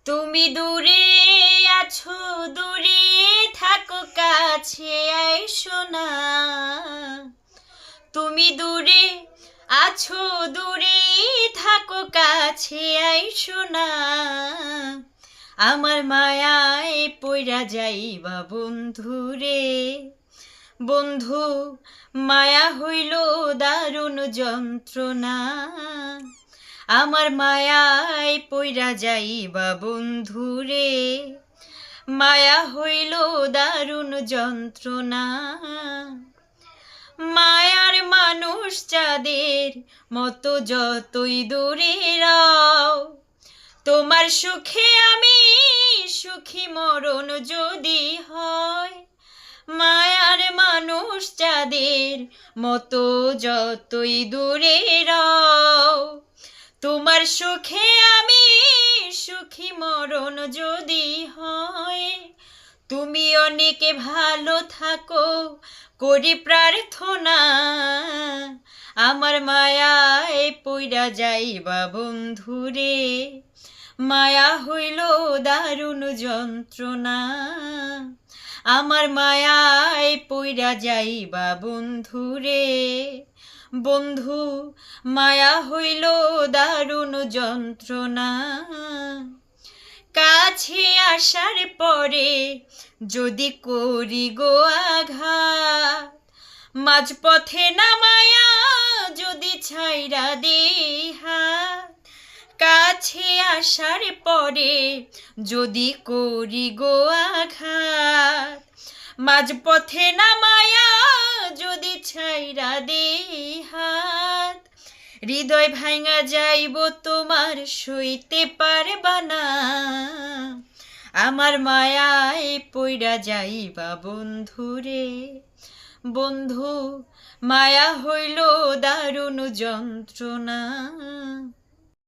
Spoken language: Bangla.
তুমি দূরে আছো, দূরে থাকো, কাছে আইসো না। তুমি দূরে আছো, দূরে থাকো, কাছে আইসো না। আমার মায়ায় পইরা যাইবা বন্ধুরে। বন্ধু, মায়া হইল দারুণ যন্ত্রণা। আমার মায়ায় পইরা যাইবা বন্ধুরে। মায়া হইল দারুণ যন্ত্রণা। মায়ার মানুষ চাঁদের মতো যতই দূরে রাও, তোমার সুখে আমি সুখী, মরণ যদি হয়। মায়ার মানুষ চাঁদের মতো যতই দূরে রাও, তোমার সুখে আমি সুখী, মরণ যদি হয়। তুমি অনেক ভালো থাকো করি প্রার্থনা। আমার মায়ায় পইরা যাইবা বন্ধুরে। মায়া হইল দারুণ যন্ত্রণা। আমার মায়ায় পইরা যাইবা বন্ধুরে। বন্ধু, মায়া হইল দারুণ যন্ত্রণা। কাছে আসার পরে যদি করি গো আঘাত, মাঝপথে নামায়া যদি ছাইরা দেই হাত। কাছে আসার পরে যদি করি গো আঘাত, মাঝপথে নামায়া যদি ছাইরা দেই হাত। হৃদয় ভাঙা যাইব তোমার, সইতে পারবা না। আমার মায়ায় পইরা যাইবা বন্ধুরে। বন্ধু, মায়া হইল দারুণ যন্ত্রণা।